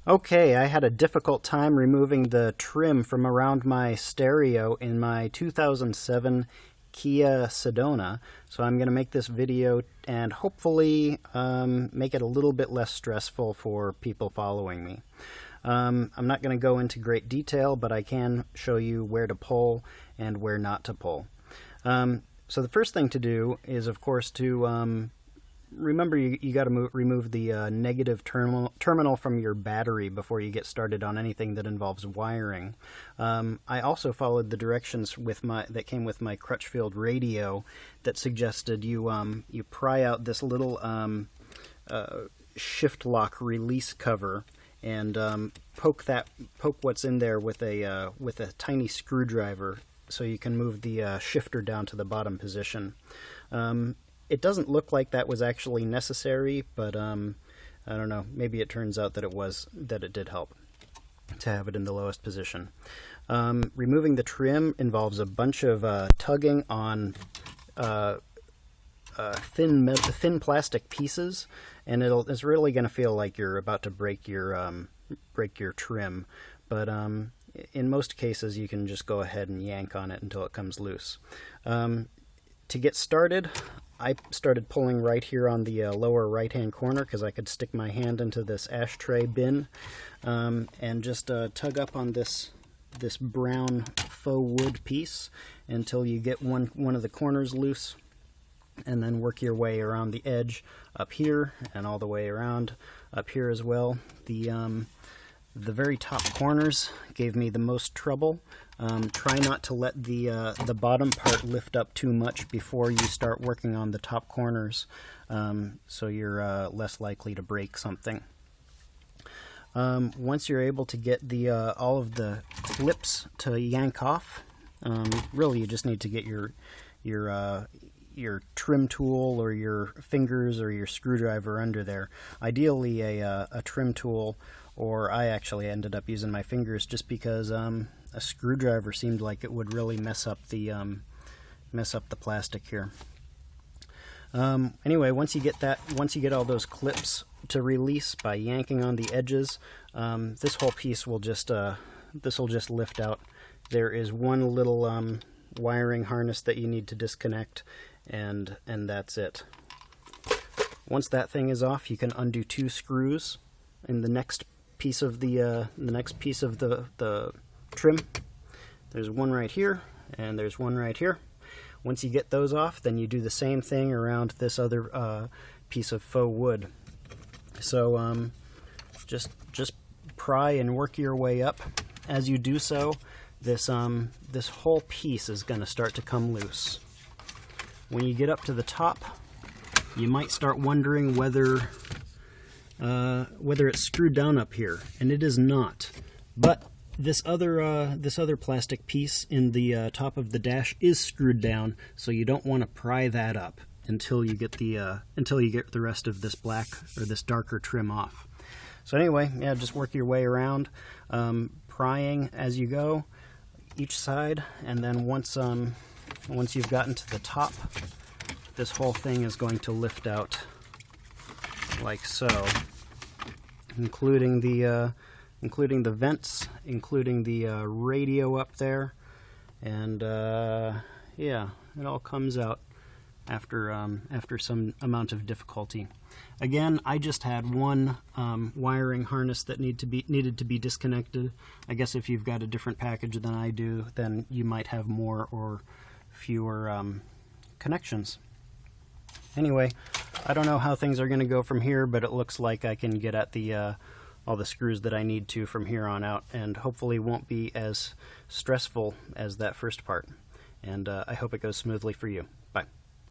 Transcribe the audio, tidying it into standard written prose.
Okay, I had a difficult time removing the trim from around my stereo in my 2007 Kia Sedona, so I'm going to make this video and hopefully make it a little bit less stressful for people following me. I'm not going to go into great detail, but I can show you where to pull and where not to pull. So the first thing to do is, of course, to remember you got to remove the negative terminal from your battery before you get started on anything that involves wiring. I also followed the directions that came with my Crutchfield radio that suggested you pry out this little shift lock release cover and poke what's in there with a tiny screwdriver so you can move the shifter down to the bottom position. It doesn't look like that was actually necessary, but I don't know, maybe it turns out that it did help to have it in the lowest position. Removing the trim involves a bunch of tugging on thin plastic pieces, and it's really going to feel like you're about to break your trim, but in most cases you can just go ahead and yank on it until it comes loose. To get started, I started pulling right here on the lower right hand corner because I could stick my hand into this ashtray bin and just tug up on this brown faux wood piece until you get one of the corners loose, and then work your way around the edge up here and all the way around up here as well. The very top corners gave me the most trouble. Try not to let the bottom part lift up too much before you start working on the top corners, so you're less likely to break something. Once you're able to get all of the clips to yank off, really you just need to get your trim tool or your fingers or your screwdriver under there. Ideally a trim tool, or I actually ended up using my fingers just because a screwdriver seemed like it would really mess up the plastic here. Anyway, once you get all those clips to release by yanking on the edges, this whole piece will just lift out. There is one little wiring harness that you need to disconnect, and that's it. Once that thing is off, you can undo 2 screws in the next piece of the trim. There's one right here, and there's one right here. Once you get those off, then you do the same thing around this other piece of faux wood. So just pry and work your way up. As you do so, this whole piece is going to start to come loose. When you get up to the top, you might start wondering whether it's screwed down up here, and it is not. But this other plastic piece in the top of the dash is screwed down, so you don't want to pry that up until you get the rest of this black or this darker trim off. So anyway, yeah, just work your way around, prying as you go, each side, and then once you've gotten to the top, this whole thing is going to lift out like so, including the vents, including the radio up there, and yeah, it all comes out after some amount of difficulty. Again, I just had one wiring harness that needed to be disconnected. I guess if you've got a different package than I do, then you might have more or fewer connections. Anyway, I don't know how things are going to go from here, but it looks like I can get at all the screws that I need to from here on out, and hopefully won't be as stressful as that first part. And I hope it goes smoothly for you. Bye.